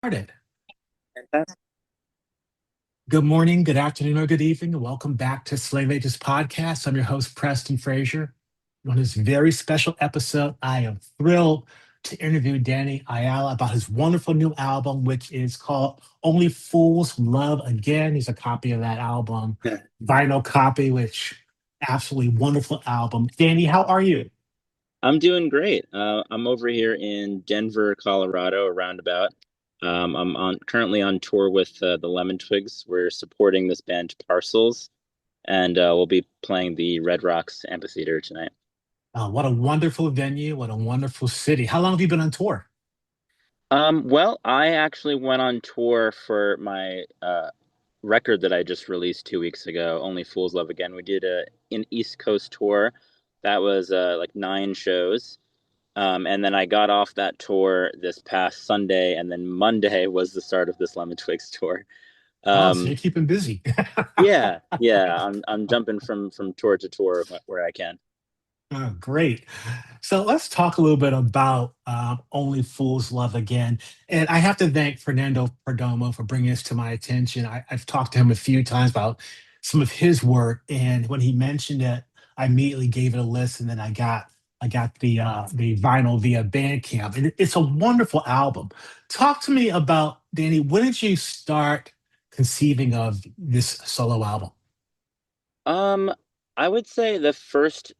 Started. Fantastic. Good morning, good afternoon, or good evening, and welcome back to Slave Ages Podcast. I'm your host, Preston Frazier. On this very special episode, I am thrilled to interview Danny Ayala about his wonderful new album, which is called Only Fools Love Again. He's a copy of that album, Yeah. vinyl copy, which absolutely wonderful album. Danny, how are you? I'm doing great. I'm over here in Denver, Colorado, around about. I'm on currently on tour with the Lemon Twigs. We're supporting this band Parcels, and we'll be playing the Red Rocks Amphitheater tonight. What a wonderful venue. What a wonderful city. How long have you been on tour? Well, I actually went on tour for my record that I just released 2 weeks ago, Only Fools Love Again. We did an East Coast tour that was like 9 shows. And then I got off that tour this past Sunday, and then Monday was the start of this Lemon Twigs tour. Oh, so Um, you're keeping busy. yeah, I'm jumping from tour to tour where I can. Oh, great. So let's talk a little bit about Only Fools Love Again. And I have to thank Fernando Perdomo for bringing this to my attention. I've talked to him a few times about some of his work, and when he mentioned it, I immediately gave it a listen. And I got the vinyl via Bandcamp, and it's a wonderful album. Talk to me about Danny. When did you start conceiving of this solo album? Um, I would say the first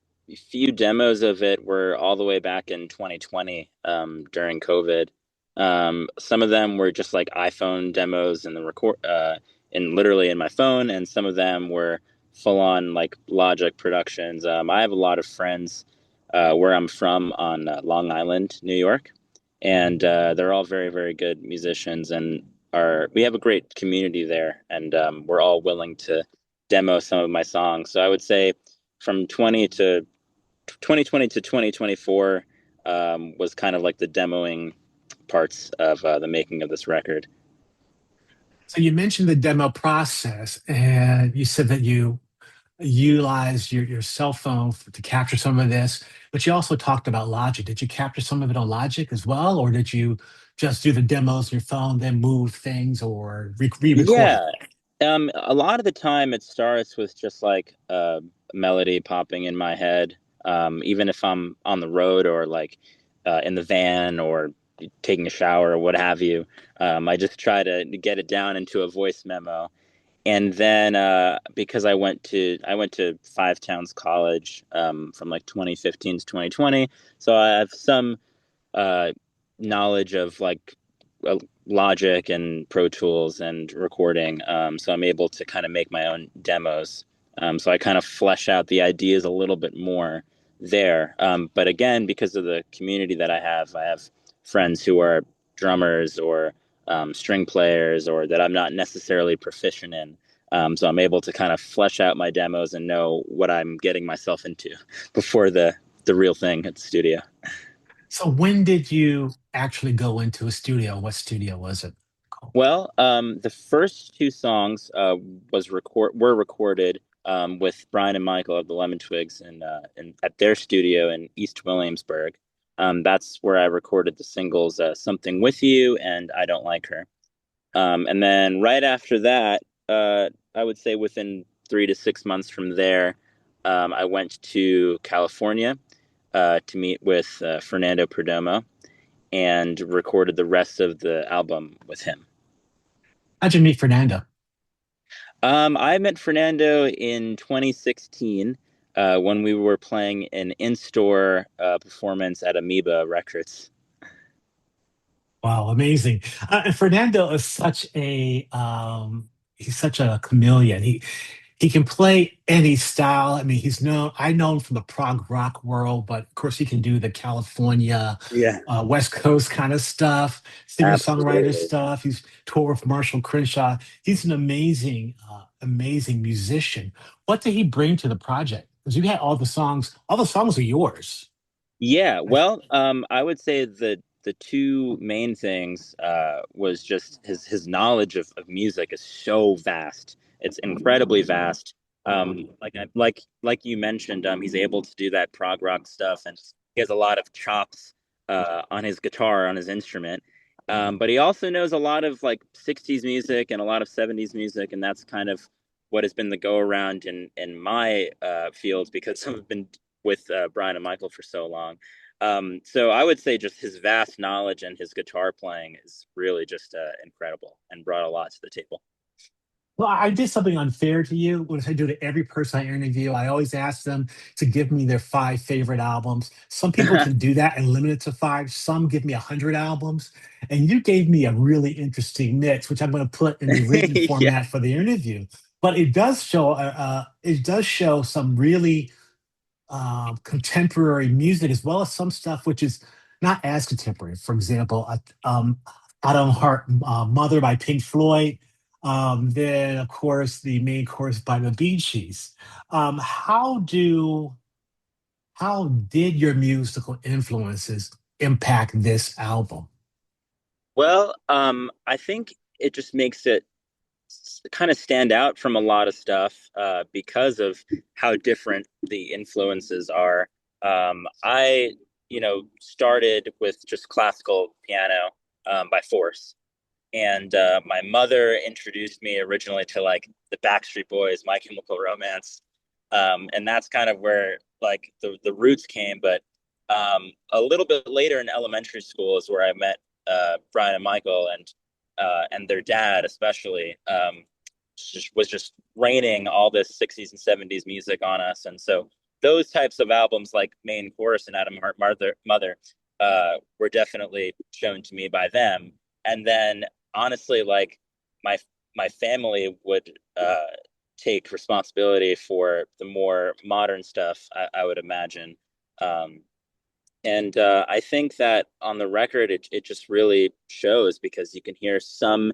few demos of it were all the way back in 2020, during COVID. Some of them were just like iPhone demos in the record, in literally in my phone, and some of them were full on like Logic productions. I have a lot of friends where I'm from on Long Island, New York, and they're all very, very good musicians, and are we have a great community there, and we're all willing to demo some of my songs. So I would say from 2020 to 2024 was kind of like the demoing parts of the making of this record. So you mentioned the demo process, and you said that you utilized your cell phone to capture some of this, but you also talked about Logic. Did you capture some of it on Logic as well, or did you just do the demos on your phone, then move things or re-record it? Yeah. A lot of the time it starts with just like a melody popping in my head. Even if I'm on the road or like in the van or taking a shower or what have you. I just try to get it down into a voice memo. And then because I went to Five Towns College from like 2015 to 2020, so I have some uh, knowledge of like Logic and Pro Tools and recording. So I'm able to kind of make my own demos. So I kind of flesh out the ideas a little bit more there. But again, because of the community that I have friends who are drummers or string players or that I'm not necessarily proficient in. So I'm able to kind of flesh out my demos and know what I'm getting myself into before the real thing at the studio. So when did you actually go into a studio? What studio was it? Well, the first 2 songs were recorded with Brian and Michael of the Lemon Twigs in at their studio in East Williamsburg. That's where I recorded the singles "Something with You" and "I Don't Like Her." And then right after that, I would say within 3 to 6 months from there, I went to California to meet with Fernando Perdomo and recorded the rest of the album with him. How'd you meet Fernando? I met Fernando in 2016 when we were playing an in-store performance at Amoeba Records. Wow, amazing. And Fernando is such a he's such a chameleon. He can play any style. I mean, I know him from the prog rock world, but of course he can do the California, Yeah, West Coast kind of stuff, singer-songwriter absolutely. stuff. He's toured with Marshall Crenshaw. He's an amazing musician. What did he bring to the project? Because you had all the songs are yours. Yeah, well, I would say that the two main things was just his knowledge of music is so vast. It's incredibly vast. Like you mentioned, he's able to do that prog rock stuff, and he has a lot of chops on his guitar, on his instrument. But he also knows a lot of like 60s music and a lot of 70s music, and that's kind of what has been the go around in my field because I've been with Brian and Michael for so long. So I would say just his vast knowledge and his guitar playing is really just incredible and brought a lot to the table. Well, I did something unfair to you, which I do to every person I interview. I always ask them to give me their five favorite albums. Some people can do that and limit it to five. Some give me 100 albums. And you gave me a really interesting mix, which I'm going to put in the written Yeah. format for the interview. But it does show some really contemporary music as well as some stuff which is not as contemporary. For example, I Don't Heart Mother by Pink Floyd. Then, of course, the main chorus by the Bee Gees. How did your musical influences impact this album? Well, I think it just makes it kind of stand out from a lot of stuff because of how different the influences are. I, started with just classical piano by force. And my mother introduced me originally to like the Backstreet Boys, My Chemical Romance, and that's kind of where like the roots came. But a little bit later in elementary school is where I met Brian and Michael and their dad especially was just raining all this 60s and 70s music on us, and so those types of albums like Main Chorus and Adam Hart Mother were definitely shown to me by them. And then honestly, like my my family would take responsibility for the more modern stuff, I would imagine. Um, and I think that on the record, it just really shows because you can hear some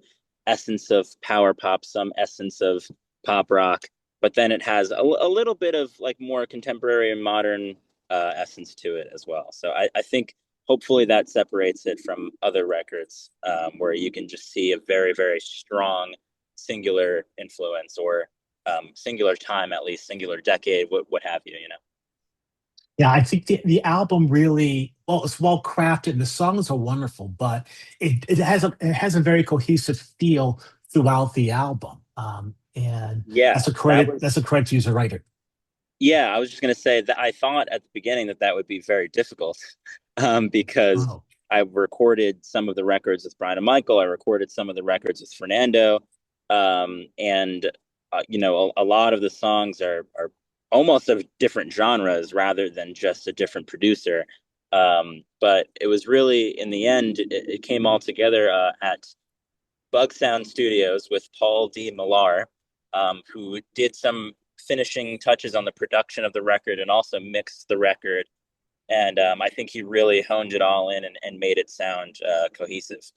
essence of power pop, some essence of pop rock, but then it has a little bit of like more contemporary and modern essence to it as well. So I think hopefully that separates it from other records where you can just see a very, very strong singular influence or singular time, at least singular decade, what have you, you know? Yeah, I think the album really well, it's well crafted and the songs are wonderful, but it has a very cohesive feel throughout the album. And Yeah, that was that's a credit to you as a writer. Yeah, I was just gonna say that I thought at the beginning that that would be very difficult, because Oh. I recorded some of the records with Brian and Michael. I recorded some of the records with Fernando, and a lot of the songs are almost of different genres rather than just a different producer. But it was really in the end, it came all together at Bug Sound Studios with Paul D. Millar, who did some finishing touches on the production of the record and also mixed the record. And I think he really honed it all in and made it sound cohesive.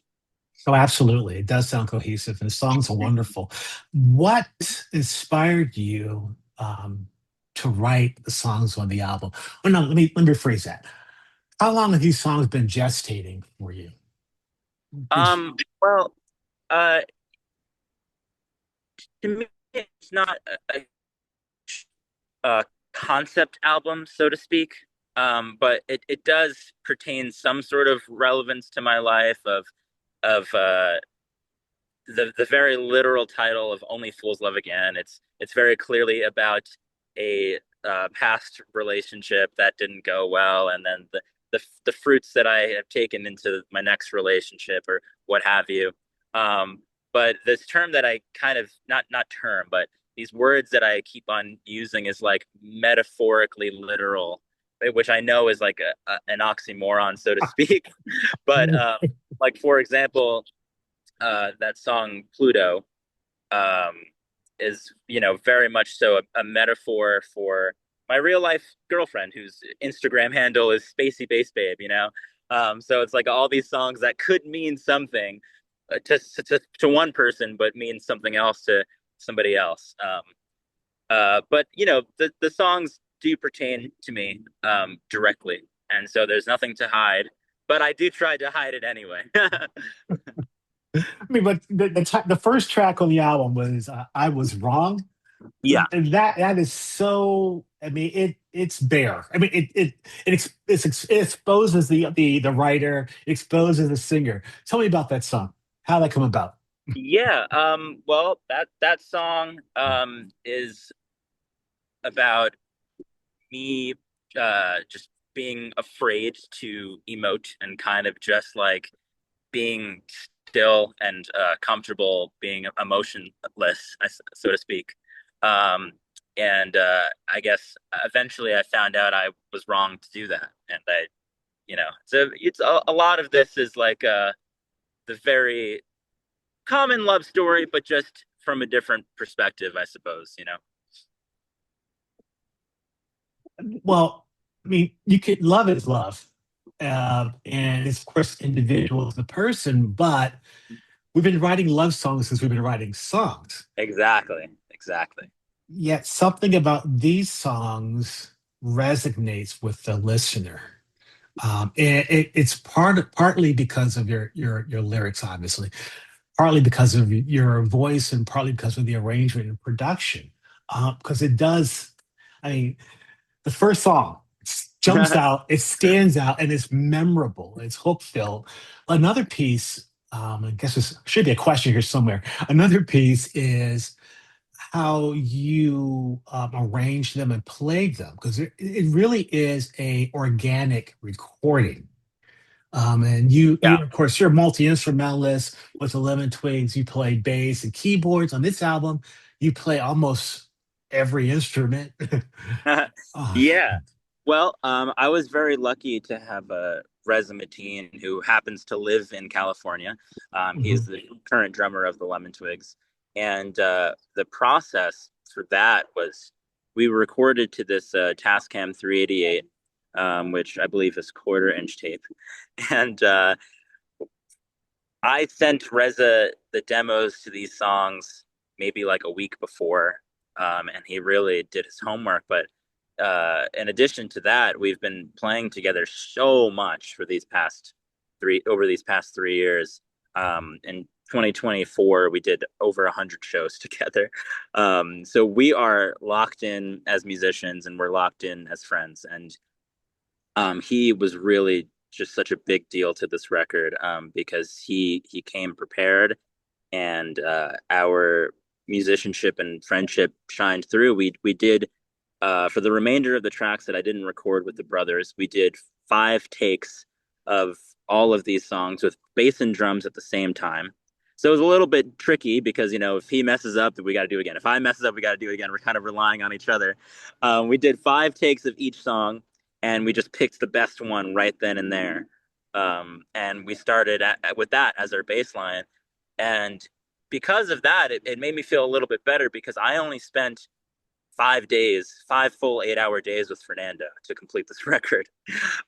Oh, absolutely. It does sound cohesive and the songs are wonderful. What inspired you to write the songs on the album? Oh no, let me rephrase that. How long have these songs been gestating for you? Did you, Well, uh, to me, it's not a concept album, so to speak. But it does pertain some sort of relevance to my life of the very literal title of Only Fools Love Again. It's very clearly about a past relationship that didn't go well, and then the fruits that I have taken into my next relationship or what have you. But this term that I kind of not term, but these words that I keep on using is like metaphorically literal, which I know is like an oxymoron, so to speak. But like for example, that song Pluto um, is very much so a metaphor for my real life girlfriend whose Instagram handle is Spacey Bass Babe. So it's like all these songs that could mean something to one person but mean something else to somebody else. But the songs do pertain to me directly, and so there's nothing to hide, but I do try to hide it anyway. I mean, but the first track on the album was "I Was Wrong," Yeah. and that is so. I mean, it's bare. I mean, it exposes the writer, exposes the singer. Tell me about that song. How that come about? Yeah, well, that song is about me just being afraid to emote and kind of just like being still and comfortable being emotionless, so to speak. Um, and I guess eventually I found out I was wrong to do that, and so it's a lot of this is like the very common love story, but just from a different perspective, I suppose. Well, I mean, you could love is love, and it's of course individual to the person. But we've been writing love songs since we've been writing songs. Exactly, exactly. Yet something about these songs resonates with the listener. It's partly because of your lyrics, obviously, partly because of your voice, and partly because of the arrangement and production. Because it does, I mean, the first song jumps out, it stands out, and it's memorable. It's hook filled. Another piece, I guess this should be a question here somewhere. Another piece is how you arrange them and play them, because it really is a organic recording. And Yeah. of course, you're a multi-instrumentalist with the Lemon Twigs. You play bass and keyboards on this album. You play almost every instrument. uh, Yeah. Well, I was very lucky to have a Reza Mateen who happens to live in California. He's mhm. the current drummer of the Lemon Twigs. And the process for that was we recorded to this Tascam 388, which I believe is quarter-inch tape. And I sent Reza the demos to these songs maybe like a week before, and he really did his homework. But in addition to that, we've been playing together so much for these past 3 years. In 2024, we did over 100 shows together. So we are locked in as musicians, and we're locked in as friends. And he was really just such a big deal to this record because he came prepared, and our musicianship and friendship shined through. We did for the remainder of the tracks that I didn't record with the brothers, we did 5 takes of all of these songs with bass and drums at the same time. So it was a little bit tricky because, if he messes up, then we got to do it again. If I messes up, we got to do it again. We're kind of relying on each other. We did 5 takes of each song, and we just picked the best one right then and there. And we started with that as our bass line. And because of that, it made me feel a little bit better because I only spent 5 days, 5 full 8-hour days with Fernando to complete this record.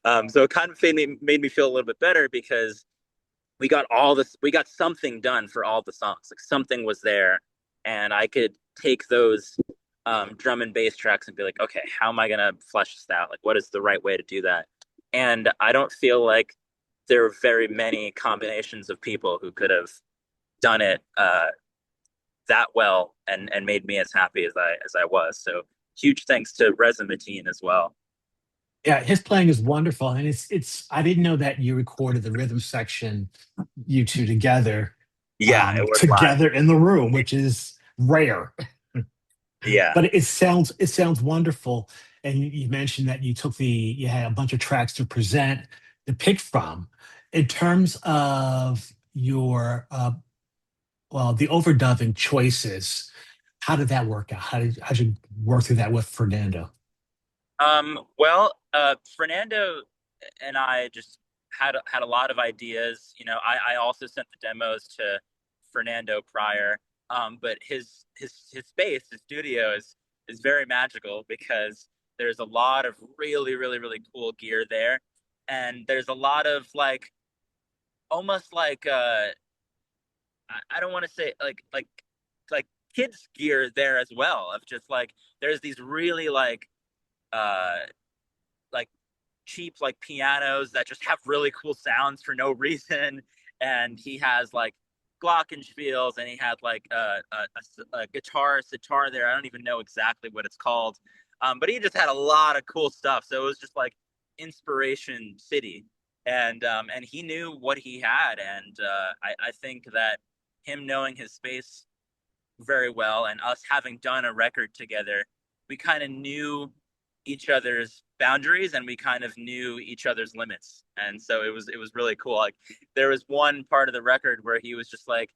So it kind of made me feel a little bit better because we got something done for all the songs. Like something was there, and I could take those drum and bass tracks and be like, okay, how am I gonna flesh this out? Like, what is the right way to do that? And I don't feel like there are very many combinations of people who could have done it that well and made me as happy as I was. So huge thanks to Reza Mateen as well. Yeah, his playing is wonderful, and it's. I didn't know that you recorded the rhythm section, you two Yeah, it was live. together in the room, which is rare. Yeah. But it sounds wonderful. And you mentioned that you had a bunch of tracks to pick from. In terms of your the overdubbing choices, how did that work out? How'd you work through that with Fernando? Well, Fernando and I just had a lot of ideas. I also sent the demos to Fernando prior. But his space, his studio is very magical because there's a lot of really, really, really cool gear there. And there's a lot of like almost like I don't want to say like kids gear there as well of just like there's these really uh like cheap like pianos that just have really cool sounds for no reason. And he has like glockenspiels, and he had like a guitar sitar there. I don't even know exactly what it's called. But he just had a lot of cool stuff. So it was just like inspiration city, and he knew what he had, and I think that him knowing his space very well and us having done a record together, we kind of knew each other's boundaries and we kind of knew each other's limits. And so it was really cool. Like there was one part of the record where he was just like,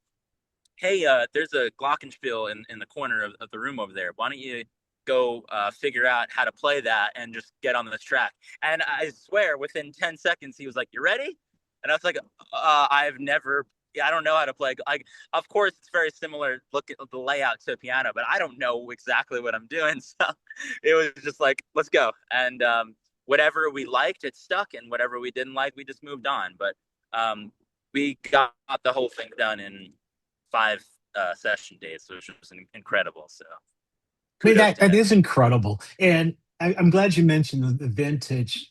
hey, there's a glockenspiel in the corner of the room over there. Why don't you go figure out how to play that and just get on this track? And I swear, within 10 seconds, he was like, you ready? And I was like, I've never, I don't know how to play. Like, of course, it's very similar look at the layout to a piano, but I don't know exactly what I'm doing. So it was just like, let's go. And whatever we liked, it stuck. And whatever we didn't like, we just moved on. But we got the whole thing done in 5 session days, which was incredible. So I mean, kudos to that him. is incredible, and I'm glad you mentioned the vintage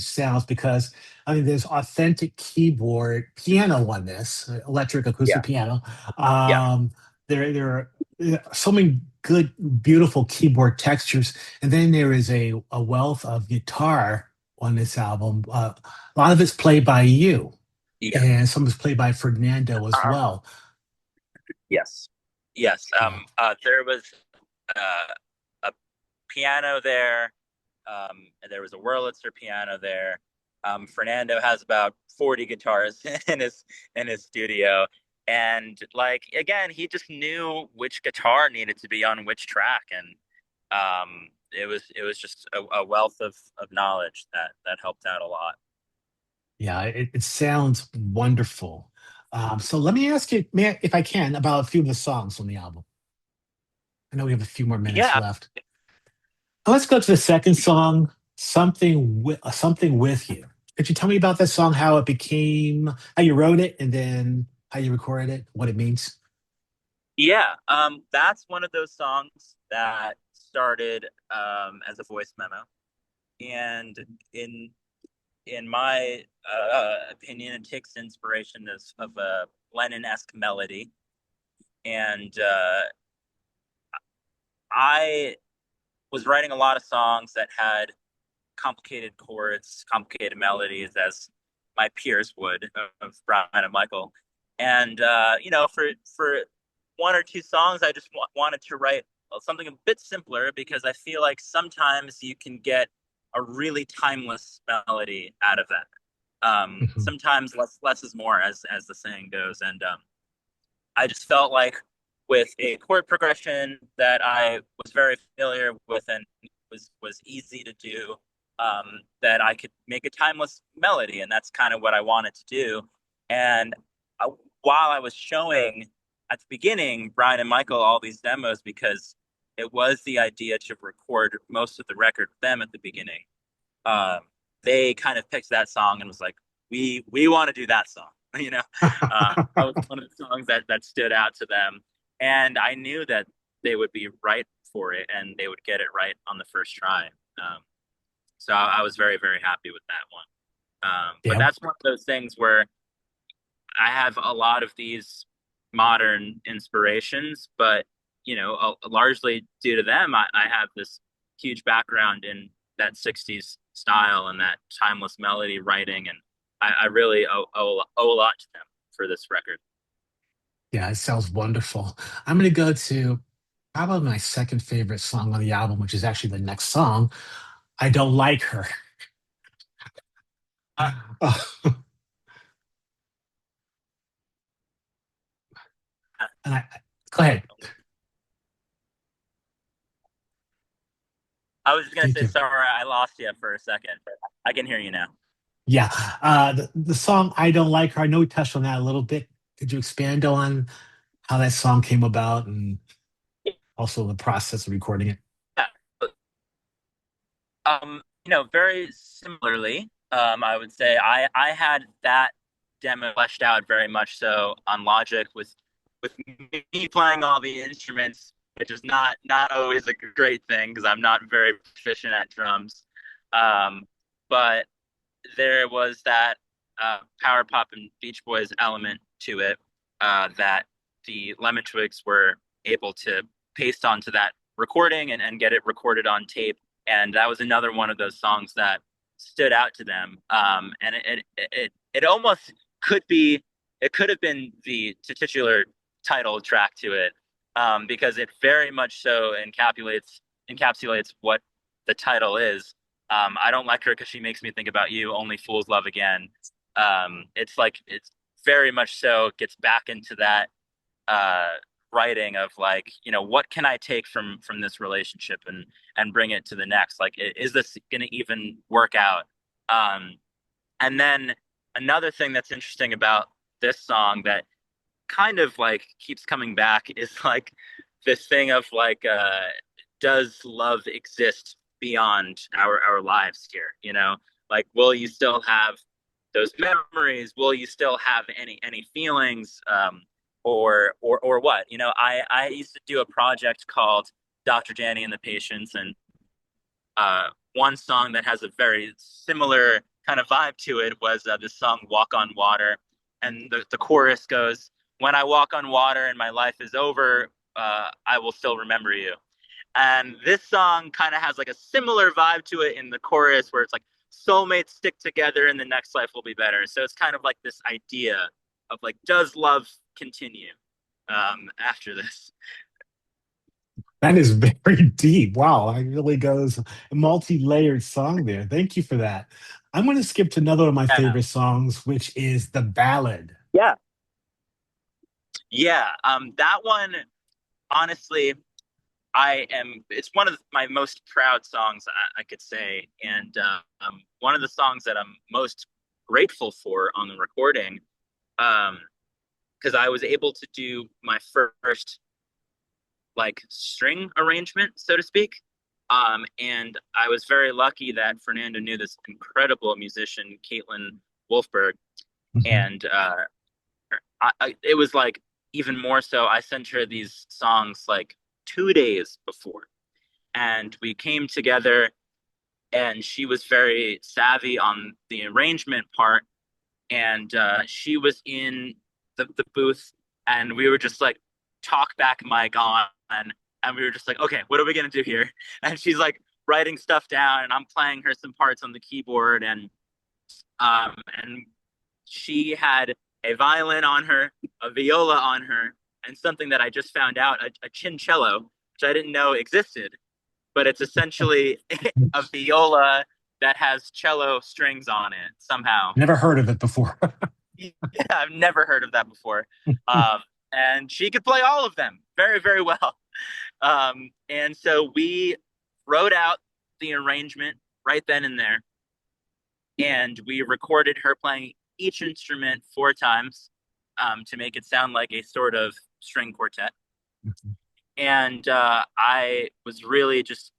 sounds because I mean, there's authentic keyboard piano on this electric Yeah, acoustic piano. yeah, There are so many good, beautiful keyboard textures, and then there is a wealth of guitar on this album. A lot of it's played by you, yeah. and some is played by Fernando as Um, well. yes, yes. Yeah. There was a piano there. And there was a Wurlitzer piano there. Fernando has about 40 guitars in his studio, and like again, he just knew which guitar needed to be on which track, and it was just a wealth of knowledge that helped out a lot. Yeah, it sounds wonderful. So let me ask you, if I can, about a few of the songs on the album. I know we have a few more minutes Yeah, left. Let's go to the second song, Something with You. Could you tell me about that song, how it became, how you wrote it, and then how you recorded it, what it means? yeah. That's one of those songs that started as a voice memo, and in in my opinion, it takes inspiration of a Lennon-esque melody. And I was writing a lot of songs that had complicated chords, complicated melodies, as my peers would of Brian and Michael. And for one or two songs, I just wanted to write something a bit simpler because I feel like sometimes you can get a really timeless melody out of that. Mhm. Sometimes less is more, as the saying goes, and I just felt like with a chord progression that I was very familiar with and was easy to do, that I could make a timeless melody, and that's kind of what I wanted to do. And uh, while I was showing at the beginning Brian and Michael all these demos because it was the idea to record most of the record with them at the beginning, um, they kind of picked that song and was like, we want to do that song. That was one of the songs that stood out to them, and I knew that they would be right for it and they would get it right on the first try. So I was very very happy with that one. But Yeah. that's one of those things where I have a lot of these modern inspirations, but largely due to them, I have this huge background in that '60s style and that timeless melody writing, and I really owe a lot to them for this record. Yeah, it sounds wonderful. I'm going to go to probably my second favorite song on the album, which is actually the next song. I Don't Like Her. Uh, And go ahead. I was just gonna Thank say you. sorry, I lost you for a second, but I can hear you now. Yeah. The song I Don't Like Her, I know we touched on that a little bit. Could you expand on how that song came about and also the process of recording it? Yeah. Very similarly, I would say I had that demo fleshed out very much so on Logic with me playing all the instruments, which is not always a great thing because I'm not very proficient at drums. But there was that power pop and Beach Boys element to it that the Lemon Twigs were able to paste onto that recording and get it recorded on tape and that was another one of those songs that stood out to them. And it almost could be it could have been the titular title track to it, because it very much so encapsulates what the title is. I don't like her because she makes me think about you. Only fools love again. It's like it's very much so gets back into that uh writing of like, what can I take from this relationship and bring it to the next, like, is this going to even work out? And then another thing that's interesting about this song that kind of like keeps coming back is like this thing of like, does love exist beyond our lives here, like, will you still have those memories, will you still have any feelings, or what, I used to do a project called Dr. Danny and the Patients, and one song that has a very similar kind of vibe to it was this song Walk on Water. And the chorus goes, when I walk on water and my life is over, I will still remember you. And this song kind of has like a similar vibe to it in the chorus where it's like, soulmates stick together and the next life will be better. So it's kind of like this idea of like, does love continue after this? That is very deep. Wow, it really goes a multi-layered song there. Thank you for that. I'm going to skip to another of my Yeah. favorite songs, which is the ballad. Yeah. Yeah. That one, honestly, it's one of my most proud songs, I could say. And one of the songs that I'm most grateful for on the recording, um, because I was able to do my first like string arrangement, so to speak. And I was very lucky that Fernando knew this incredible musician, Caitlin Wolfberg. Mhm. And it was like even more so. I sent her these songs like 2 days before, and we came together, and she was very savvy on the arrangement part, and she was in the booth, and we were just like talk back mic on, and we were just like, okay, what are we gonna do here? And she's like writing stuff down, and I'm playing her some parts on the keyboard, and she had a violin on her, a viola on her, and something that I just found out, a chincello, which I didn't know existed, but it's essentially a viola that has cello strings on it somehow. Never heard of it before. Yeah, I've never heard of that before. Um, and she could play all of them very, very well. And so we wrote out the arrangement right then and there, and we recorded her playing each instrument 4 times, to make it sound like a sort of string quartet. And I was really just,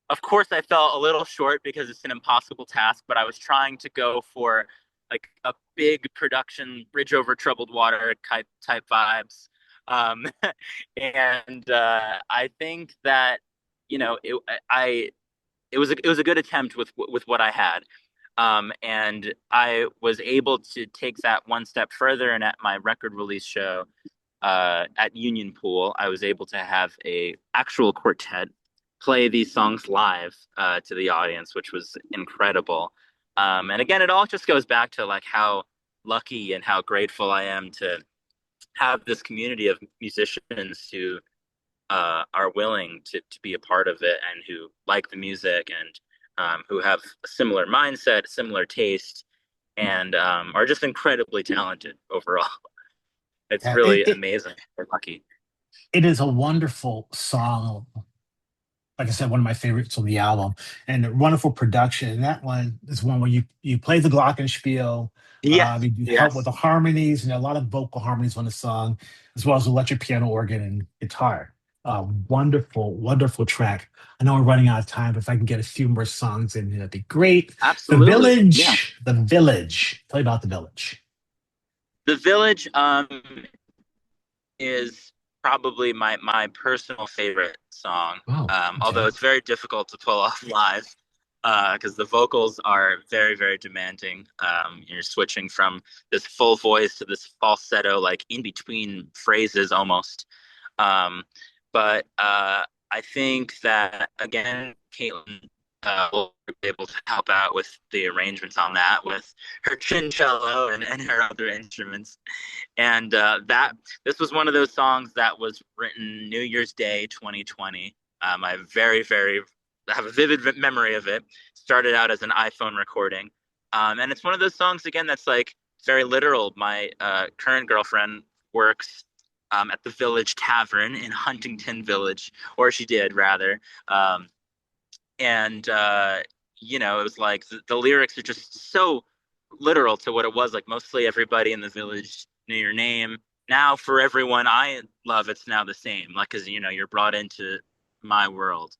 of course, I felt a little short because it's an impossible task, but I was trying to go for like a big production, bridge over troubled water type vibes. Um, and I think that, it was a good attempt with what I had. And I was able to take that one step further. And at my record release show at Union Pool, I was able to have a actual quartet play these songs live to the audience, which was incredible. And again, it all just goes back to like how lucky and how grateful I am to have this community of musicians who are willing to be a part of it and who like the music and who have a similar mindset, similar taste, and are just incredibly talented overall. It's Yeah, really amazing. We're lucky. it is a wonderful song. Like I said, one of my favorites on the album, and a wonderful production. And that one is one where you play the glockenspiel, Yes, you help with yes, the harmonies, and a lot of vocal harmonies on the song, as well as electric piano, organ, and guitar. Wonderful, wonderful track. I know we're running out of time, but if I can get a few more songs in, that'd be great. The absolutely. Yeah. Village, The Village. Tell me about The Village. The Village is probably my personal favorite song. Oh, Although okay. it's very difficult to pull off live because the vocals are very, very demanding. You're switching from this full voice to this falsetto, like in between phrases almost. Um, but I think that again, Caitlin was able to help out with the arrangements on that with her chincello and her other instruments. And that this was one of those songs that was written New Year's Day 2020. I have a vivid memory of it. Started out as an iPhone recording, and it's one of those songs again that's like very literal. My current girlfriend works at the Village Tavern in Huntington Village, or she did rather. Um, and it was like the lyrics are just so literal to what it was. Like mostly everybody in the village knew your name. Now for everyone I love, it's now the same. Like because you're brought into my world.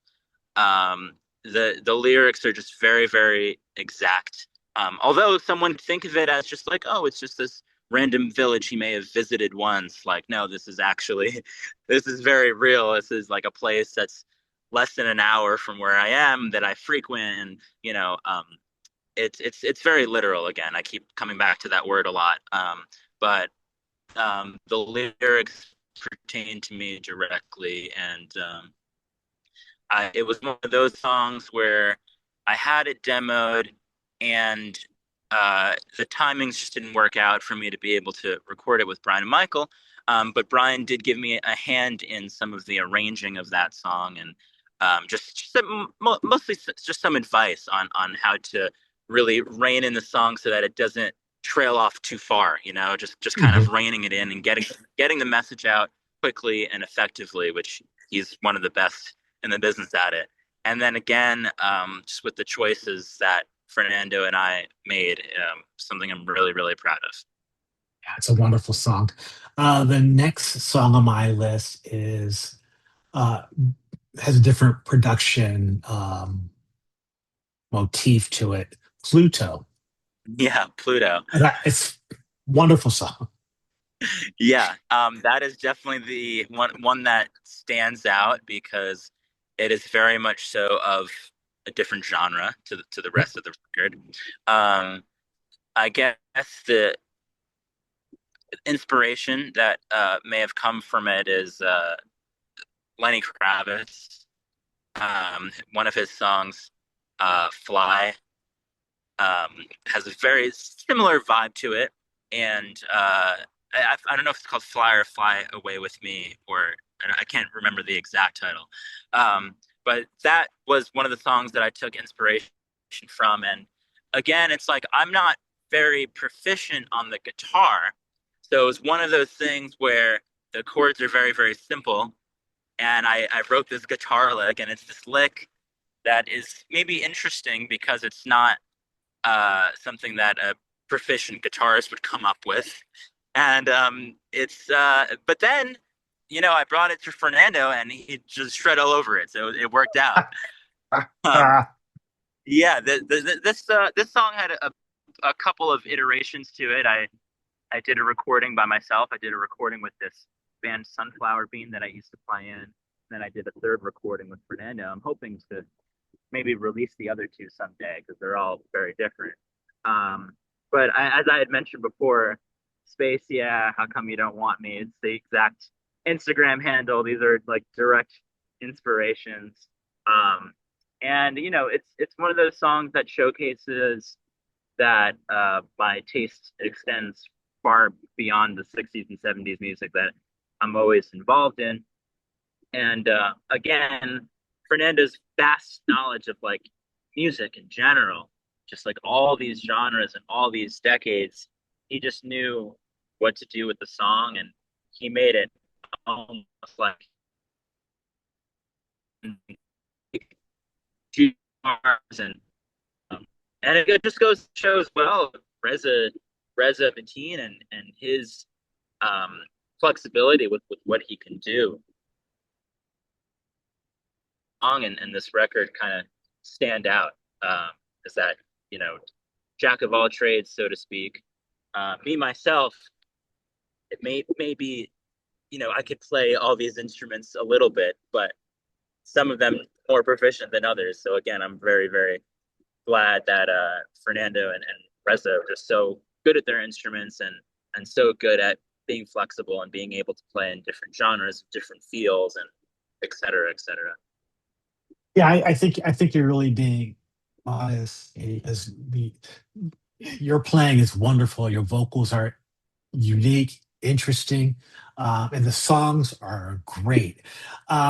The lyrics are just very very exact. Although someone think of it as just like, oh, it's just this random village he may have visited once. Like, no, this is actually this is very real. This is like a place that's less than an hour from where I am that I frequent, and it's very literal. Again, I keep coming back to that word a lot. But the lyrics pertain to me directly, and it was one of those songs where I had it demoed, and the timings just didn't work out for me to be able to record it with Brian and Michael. But Brian did give me a hand in some of the arranging of that song, and mostly just some advice on how to really rein in the song so that it doesn't trail off too far. Just kind of Mhm. reining it in and getting the message out quickly and effectively, which he's one of the best in the business at it. And then again, just with the choices that Fernando and I made, something I'm really, really proud of. Yeah, it's a wonderful song. The next song on my list is uh, has a different production motif to it. Pluto. Yeah, Pluto. It's wonderful song. Yeah, that is definitely the one that stands out because it is very much so of a different genre to the rest of the record. Um, I guess the inspiration that may have come from it is Lenny Kravitz. One of his songs, "Fly," has a very similar vibe to it, and I don't know if it's called "Fly" or "Fly Away with Me," or I can't remember the exact title. But that was one of the songs that I took inspiration from, and again, it's like I'm not very proficient on the guitar, so it's one of those things where the chords are very, very simple, and I wrote this guitar lick, and it's this lick that is maybe interesting because it's not something that a proficient guitarist would come up with. And but then, I brought it to Fernando and he just shred all over it. So it worked out. Um, yeah, this song had a couple of iterations to it. I did a recording by myself. I did a recording with this band Sunflower Bean that I used to play in. Then I did a third recording with Fernando. I'm hoping to maybe release the other two someday because they're all very different. Um, but as I had mentioned before, Space, yeah, how come you don't want me? It's the exact Instagram handle. These are like direct inspirations. Um, and it's one of those songs that showcases that my taste extends far beyond the 60s and 70s music that I'm always involved in. And again, Fernando's vast knowledge of like music in general, just like all these genres and all these decades, he just knew what to do with the song, and he made it almost like two bars, um, and it just goes to show as well Reza Batin and his um, flexibility with what he can do. Song and this record kind of stand out, is that you know jack of all trades, so to speak. Me myself, it may be I could play all these instruments a little bit, but some of them more proficient than others. So again, I'm very very glad that Fernando and Reza are just so good at their instruments and so good at being flexible and being able to play in different genres, different feels, and et cetera, et cetera. Yeah, I think you're really being honest. As the your playing is wonderful. Your vocals are unique, interesting, and the songs are great.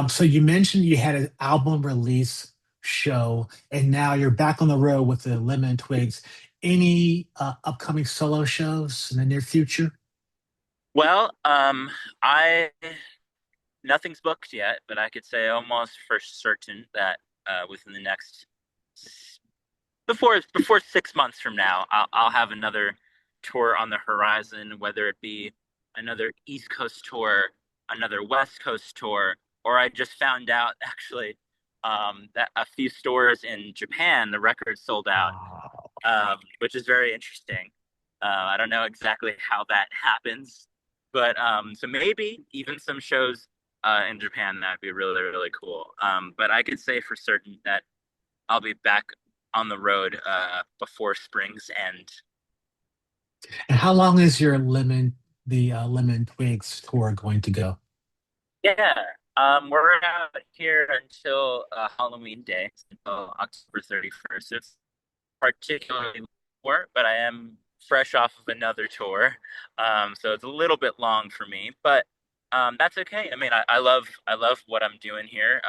So you mentioned you had an album release show, and now you're back on the road with the Lemon Twigs. Any upcoming solo shows in the near future? Well, I nothing's booked yet, but I could say almost for certain that within the next before 6 months from now, I'll have another tour on the horizon, whether it be another East Coast tour, another West Coast tour, or I just found out actually that a few stores in Japan the record sold out, Wow. which is very interesting. I don't know exactly how that happens, but so maybe even some shows in Japan that'd be really really cool. But I could say for certain that I'll be back on the road before spring's end. And how long is your Lemon Twigs tour going to go? Yeah, we're out here until Halloween Day, until October 31st. It's particularly poor, but I am fresh off of another tour, so it's a little bit long for me, but that's okay. I mean, I love what I'm doing here.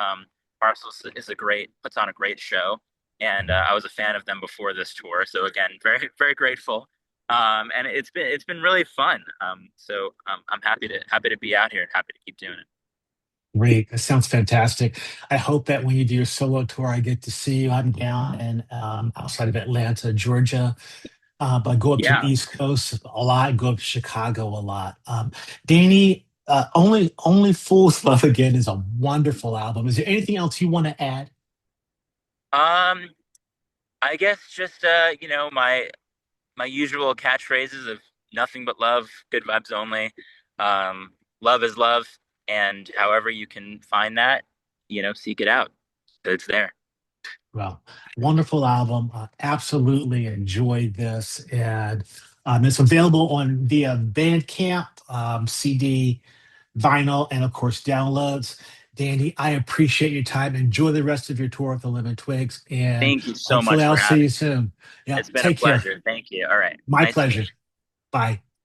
Parcels is a great puts on a great show, and I was a fan of them before this tour, so again, very very grateful. And it's been really fun. So I'm happy to be out here and happy to keep doing it. Great. That sounds fantastic. I hope that when you do your solo tour, I get to see you. I'm down and outside of Atlanta, Georgia, but I go up to the Yeah. East Coast a lot. I go up to Chicago a lot. Danny, only Fools Love Again is a wonderful album. Is there anything else you want to add? Um, I guess just my usual catchphrases of nothing but love, good vibes only. Love is love, and however you can find that, seek it out. It's there. Well, wonderful album. Absolutely enjoyed this, and it's available on via Bandcamp, CD, vinyl, and of course downloads. Danny, I appreciate your time. Enjoy the rest of your tour with the Lemon Twigs, and Thank you so hopefully much I'll for see having you me. soon. Yeah, It's been a take care. pleasure. Thank you. All right. My Nice to meet pleasure. you. Bye.